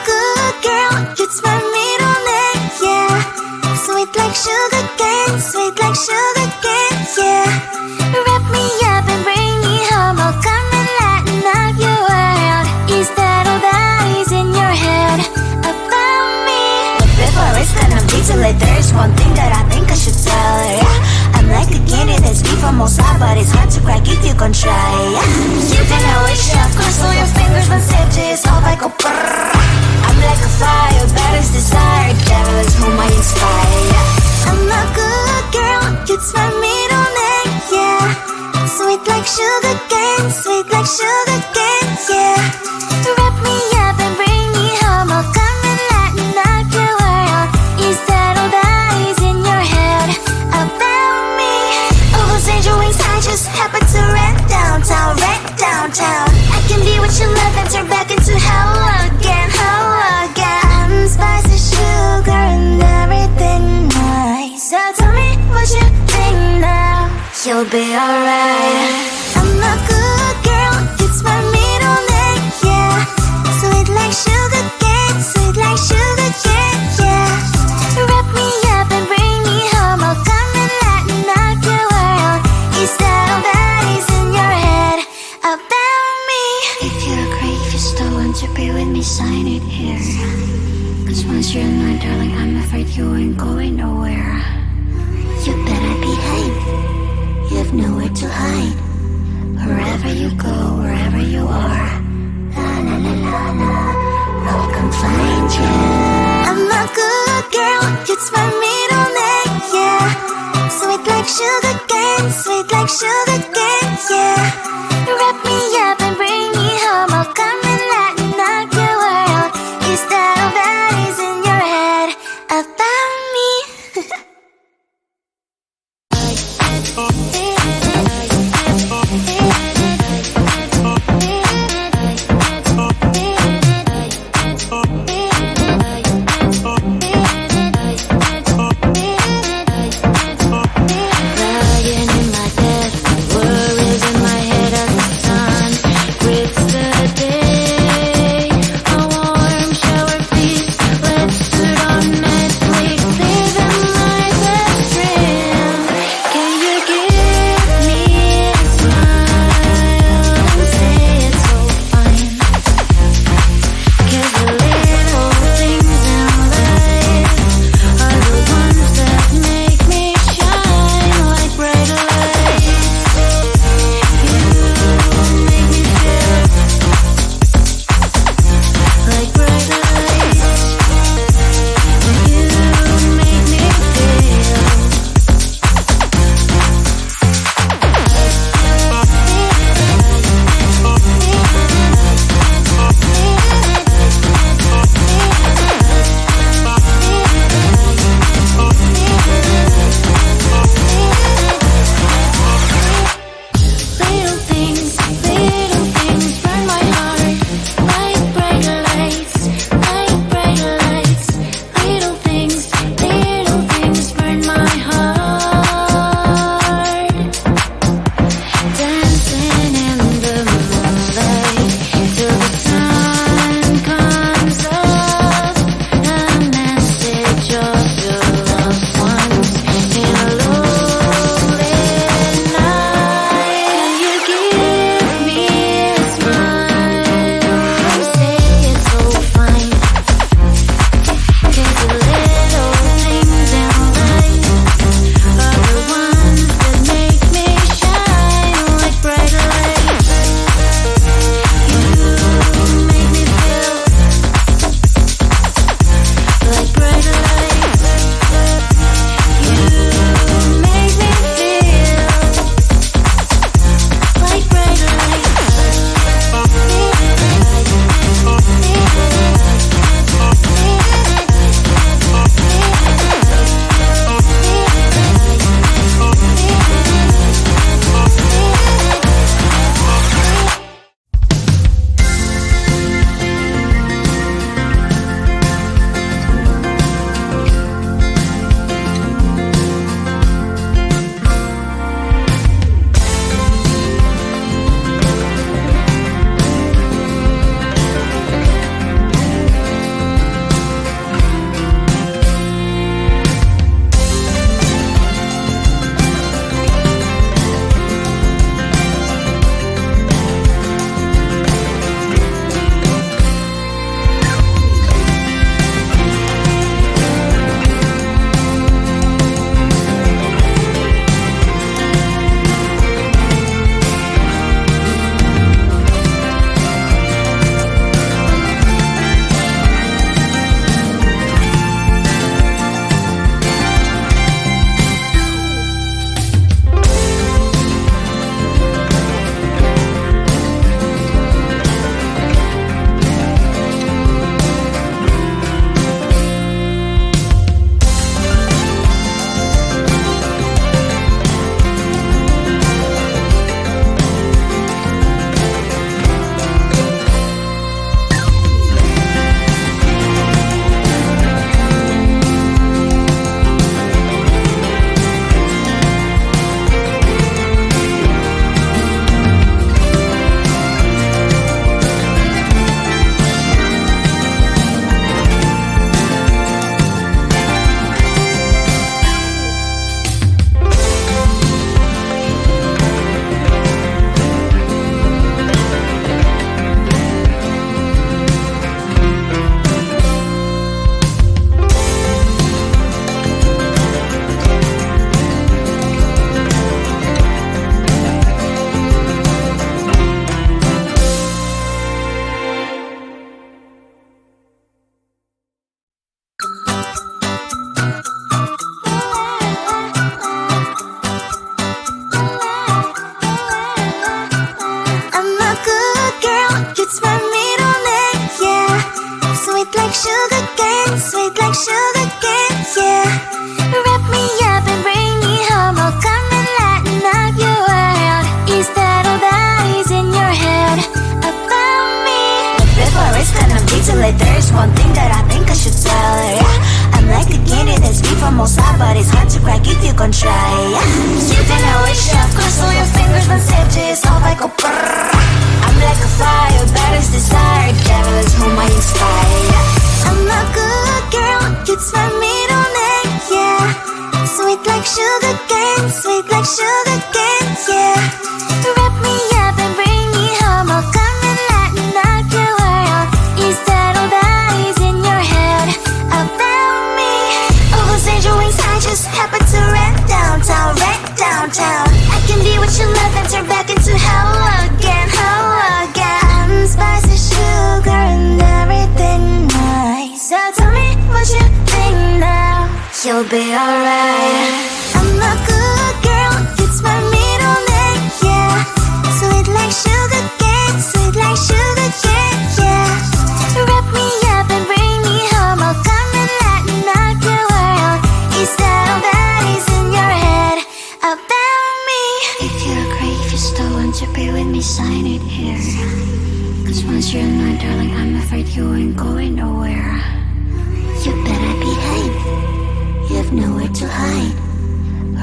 good girl, it's my middle name, yeah. Sweet like sugar cane, sweet like sugar cane, yeah. Wrap me up and bring me home, I'll come and lighten up your world. Is that all that is in your head about me? But before it's gonna be too late, there's one thing that I think I should tell her, yeah. I'm like a candy that's deep from outside, but it's hard to crack if you can try, yeah. You can always shove, cross all your fingers when safety is off, I go brrrr. I'm like a fire, that is desire, devil is whom I inspire, yeah. I'm a good girl, it's my middle name, yeah. Sweet like sugar cane, sweet like sugar cane, yeah. Wrap me up and bring me home, I'll come and lighten up your world. Is that all that is in your head about me? All those angel wings I just happen to rent downtown, rent downtown. I can be what you love and turn back into hell again, hell again. I'm spicy sugar and everything nice. So tell me what you think now, you'll be alright. I'm a good girl, it's my middle name, yeah. Sweet like sugar cane, sweet like sugar cane, yeah. Wrap me up and bring me home, I'll come and lighten up your world. Is that all that is in your head about me? If you agree, if you still want to be with me, sign it here. Cause once you're mine, darling, I'm afraid you ain't going nowhere. You better behave, you have nowhere to hide. Wherever you go, wherever you are, la la la la la, I'll come find you. I'm a good girl, it's my middle name, yeah. Sweet like sugar cane, sweet like sugar cane, yeah. Wrap me up and bring me home, I'll come and lighten up your world. Is that all that is in your head about me? sweet like sugar cane, sweet like sugar cane, yeah. Wrap me up and bring me home, I'll come and lighten up your world. Is that all that is in your head about me? But before it's gonna be too late, there's one thing that I think I should tell her, yeah. I'm like a candy that's made from outside, but it's hard to crack if you can try, yeah. You can always shove, cross all your fingers, but safety is all like a brrrr. I'm like a fire, that is desire, devil is whom I inspire. I'm a good girl, it's my middle name, yeah. Sweet like sugar cane, sweet like sugar cane, yeah. Wrap me up and bring me home, I'll come and lighten up your world. Is that all that is in your head about me? All those angel wings I just happen to rent downtown, rent downtown. I can be what you love and turn back into hell again, hell again. I'm spicy sugar and everything nice. So tell me what you think now, you'll be alright. I'm a good girl, it's my middle name, yeah. Sweet like sugar cane, sweet like sugar cane, yeah. Wrap me up and bring me home, I'll come and lighten up your world. Is that all that is in your head about me? If you agree, if you still want to be with me, sign it here. Cause once you're mine, darling, I'm afraid you ain't going nowhere. You better behave, you have nowhere to hide.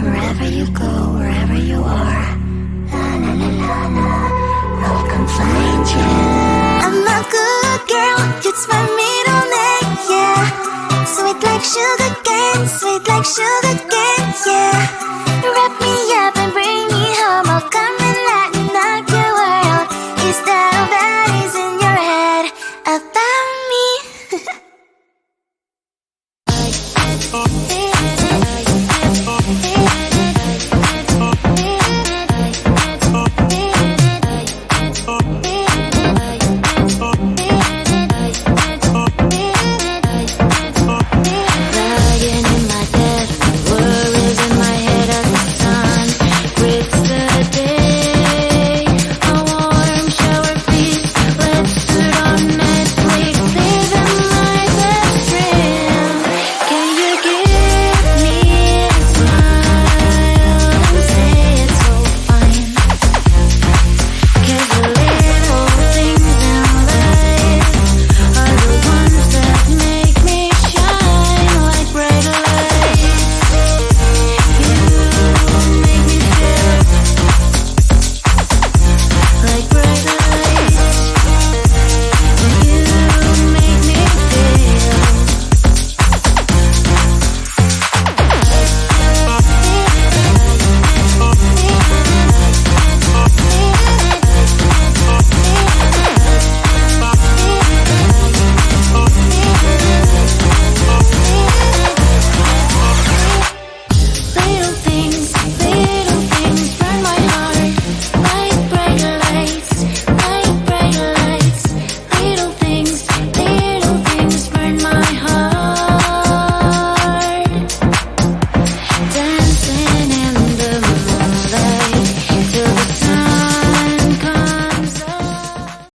Wherever you go, wherever you are, la la la la la, I'll come find you. I'm a good girl, it's my middle name, yeah. Sweet like sugar cane, sweet like sugar cane, yeah. Wrap me up and bring me home, I'll come and lighten up your world. Is that all that is in your head about me?